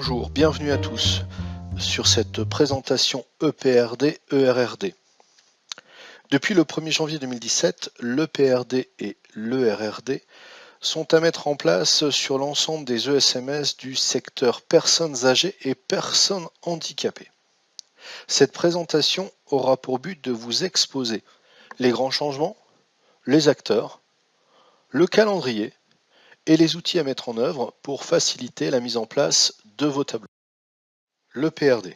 Bonjour, bienvenue à tous sur cette présentation EPRD-ERRD. Depuis le 1er janvier 2017, l'EPRD et l'ERRD sont à mettre en place sur l'ensemble des ESMS du secteur personnes âgées et personnes handicapées. Cette présentation aura pour but de vous exposer les grands changements, les acteurs, le calendrier et les outils à mettre en œuvre pour faciliter la mise en place de vos tableaux. L'EPRD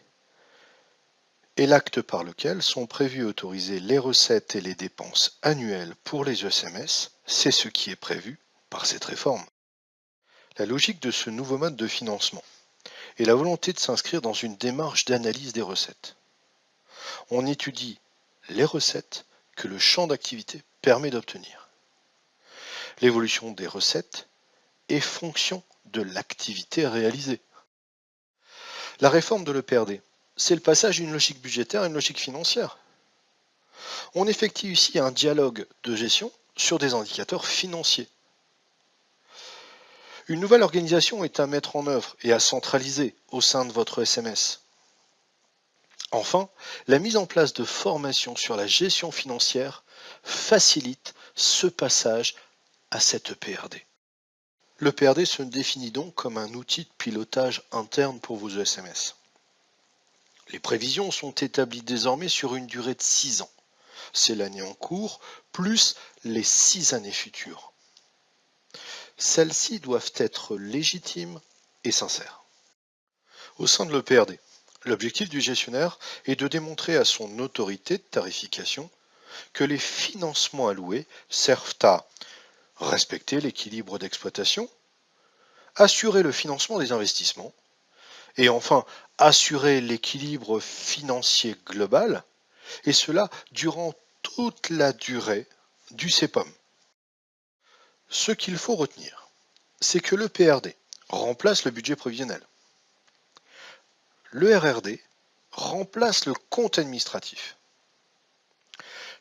est l'acte par lequel sont prévues et autorisées les recettes et les dépenses annuelles pour les ESMS. C'est ce qui est prévu par cette réforme. La logique de ce nouveau mode de financement est la volonté de s'inscrire dans une démarche d'analyse des recettes. On étudie les recettes que le champ d'activité permet d'obtenir. L'évolution des recettes est fonction de l'activité réalisée. La réforme de l'EPRD, c'est le passage d'une logique budgétaire à une logique financière. On effectue ici un dialogue de gestion sur des indicateurs financiers. Une nouvelle organisation est à mettre en œuvre et à centraliser au sein de votre SMS. Enfin, la mise en place de formations sur la gestion financière facilite ce passage à cette EPRD. L'EPRD se définit donc comme un outil de pilotage interne pour vos ESMS. Les prévisions sont établies désormais sur une durée de 6 ans. C'est l'année en cours, plus les 6 années futures. Celles-ci doivent être légitimes et sincères. Au sein de l'EPRD, l'objectif du gestionnaire est de démontrer à son autorité de tarification que les financements alloués servent à respecter l'équilibre d'exploitation, assurer le financement des investissements et enfin assurer l'équilibre financier global, et cela durant toute la durée du CEPOM. Ce qu'il faut retenir, c'est que l'EPRD remplace le budget prévisionnel. L'ERRD remplace le compte administratif.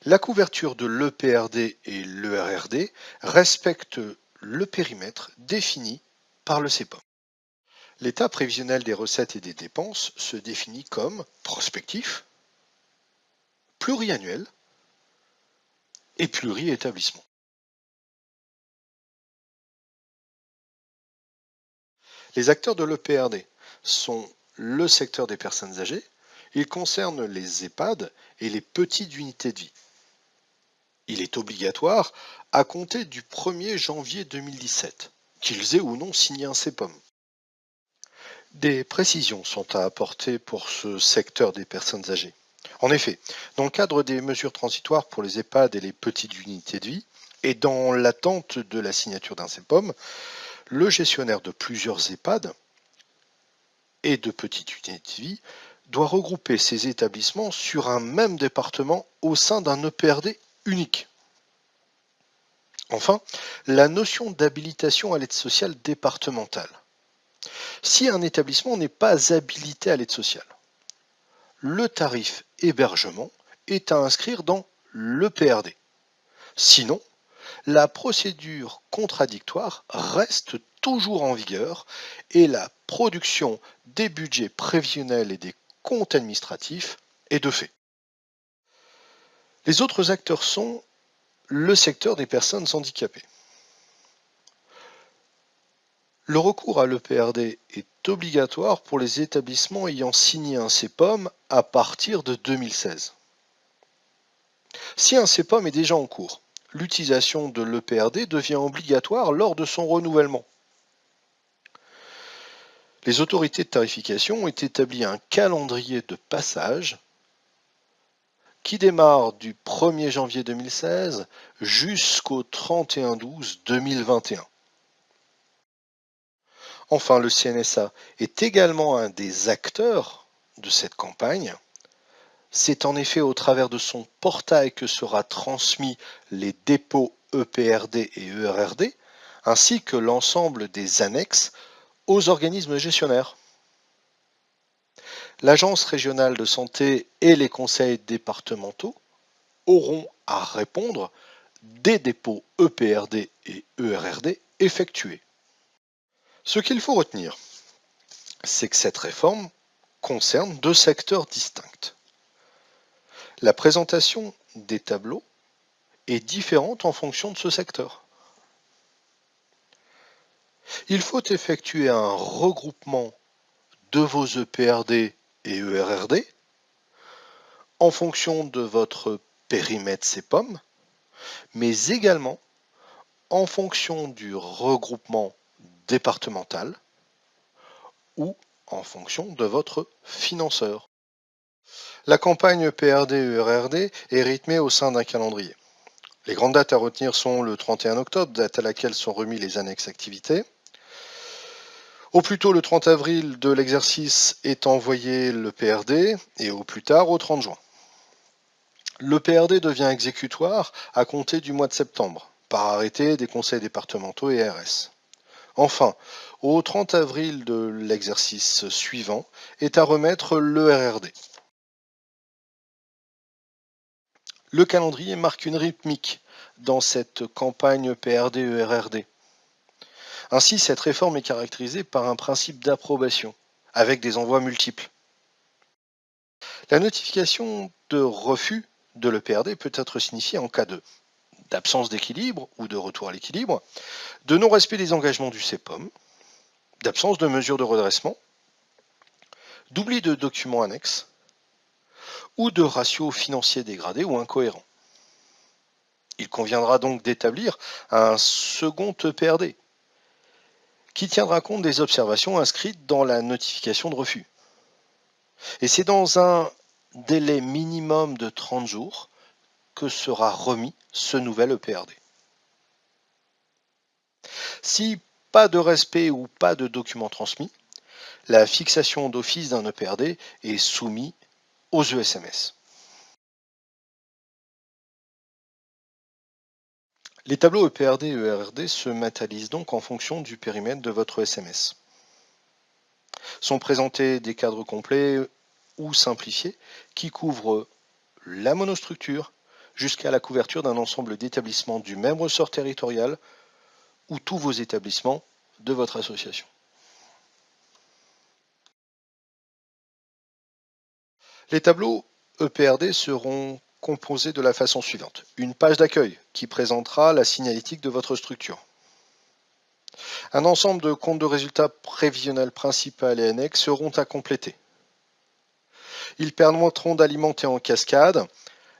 La couverture de l'EPRD et l'ERRD respecte le périmètre défini par le CEPOM. L'état prévisionnel des recettes et des dépenses se définit comme prospectif, pluriannuel et pluri-établissement. Les acteurs de l'EPRD sont le secteur des personnes âgées. Il concerne les EHPAD et les petites unités de vie. Il est obligatoire à compter du 1er janvier 2017, qu'ils aient ou non signé un CEPOM. Des précisions sont à apporter pour ce secteur des personnes âgées. En effet, dans le cadre des mesures transitoires pour les EHPAD et les petites unités de vie, et dans l'attente de la signature d'un CEPOM, le gestionnaire de plusieurs EHPAD et de petites unités de vie doit regrouper ces établissements sur un même département au sein d'un EPRD unique. Enfin, la notion d'habilitation à l'aide sociale départementale. Si un établissement n'est pas habilité à l'aide sociale, le tarif hébergement est à inscrire dans l'EPRD. Sinon, la procédure contradictoire reste toujours en vigueur et la production des budgets prévisionnels et des comptes administratifs est de fait. Les autres acteurs sont le secteur des personnes handicapées. Le recours à l'EPRD est obligatoire pour les établissements ayant signé un CEPOM à partir de 2016. Si un CEPOM est déjà en cours, l'utilisation de l'EPRD devient obligatoire lors de son renouvellement. Les autorités de tarification ont établi un calendrier de passage qui démarre du 1er janvier 2016 jusqu'au 31/12/2021. Enfin, le CNSA est également un des acteurs de cette campagne. C'est en effet au travers de son portail que sera transmis les dépôts EPRD et ERRD, ainsi que l'ensemble des annexes aux organismes gestionnaires. L'Agence régionale de santé et les conseils départementaux auront à répondre des dépôts EPRD et ERRD effectués. Ce qu'il faut retenir, c'est que cette réforme concerne deux secteurs distincts. La présentation des tableaux est différente en fonction de ce secteur. Il faut effectuer un regroupement de vos EPRD et ERRD en fonction de votre périmètre CEPOM, mais également en fonction du regroupement départemental ou en fonction de votre financeur. La campagne EPRD-ERRD est rythmée au sein d'un calendrier. Les grandes dates à retenir sont le 31 octobre, date à laquelle sont remis les annexes activités. Au plus tôt le 30 avril de l'exercice est envoyé le PRD et au plus tard au 30 juin. Le PRD devient exécutoire à compter du mois de septembre, par arrêté des conseils départementaux et RS. Enfin, au 30 avril de l'exercice suivant est à remettre le RRD. Le calendrier marque une rythmique dans cette campagne PRD-ERRD. Ainsi, cette réforme est caractérisée par un principe d'approbation, avec des envois multiples. La notification de refus de l'EPRD peut être signifiée en cas d'absence d'équilibre ou de retour à l'équilibre, de non-respect des engagements du CEPOM, d'absence de mesures de redressement, d'oubli de documents annexes ou de ratios financiers dégradés ou incohérents. Il conviendra donc d'établir un second EPRD qui tiendra compte des observations inscrites dans la notification de refus. Et c'est dans un délai minimum de 30 jours que sera remis ce nouvel EPRD. Si pas de respect ou pas de document transmis, la fixation d'office d'un EPRD est soumise aux ESMS. Les tableaux EPRD et ERRD se matérialisent donc en fonction du périmètre de votre SMS. Sont présentés des cadres complets ou simplifiés qui couvrent la monostructure jusqu'à la couverture d'un ensemble d'établissements du même ressort territorial ou tous vos établissements de votre association. Les tableaux EPRD seront composés de la façon suivante. Une page d'accueil qui présentera la signalétique de votre structure. Un ensemble de comptes de résultats prévisionnels principal et annexes seront à compléter. Ils permettront d'alimenter en cascade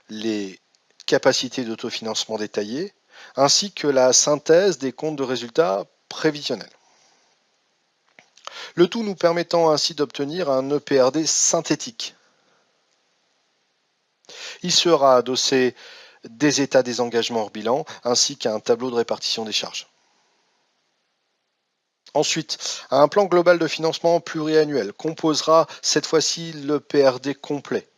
les capacités d'autofinancement détaillées ainsi que la synthèse des comptes de résultats prévisionnels. Le tout nous permettant ainsi d'obtenir un EPRD synthétique. Il sera adossé des états des engagements hors bilan ainsi qu'à un tableau de répartition des charges. Ensuite, un plan global de financement pluriannuel composera cette fois-ci le PRD complet.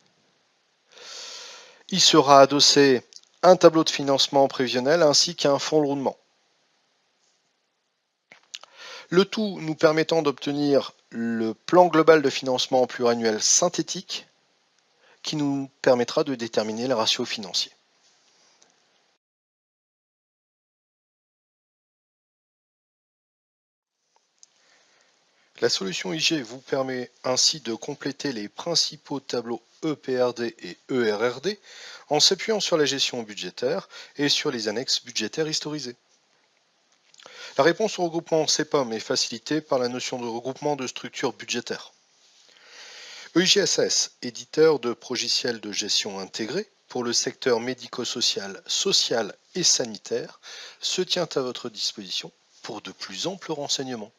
Il sera adossé un tableau de financement prévisionnel ainsi qu'un fonds de roulement. Le tout nous permettant d'obtenir le plan global de financement pluriannuel synthétique qui nous permettra de déterminer le ratio financier. La solution IG vous permet ainsi de compléter les principaux tableaux EPRD et ERRD en s'appuyant sur la gestion budgétaire et sur les annexes budgétaires historisées. La réponse au regroupement CEPOM est facilitée par la notion de regroupement de structures budgétaires. EIGSS, éditeur de logiciels de gestion intégrés pour le secteur médico-social, social et sanitaire, se tient à votre disposition pour de plus amples renseignements.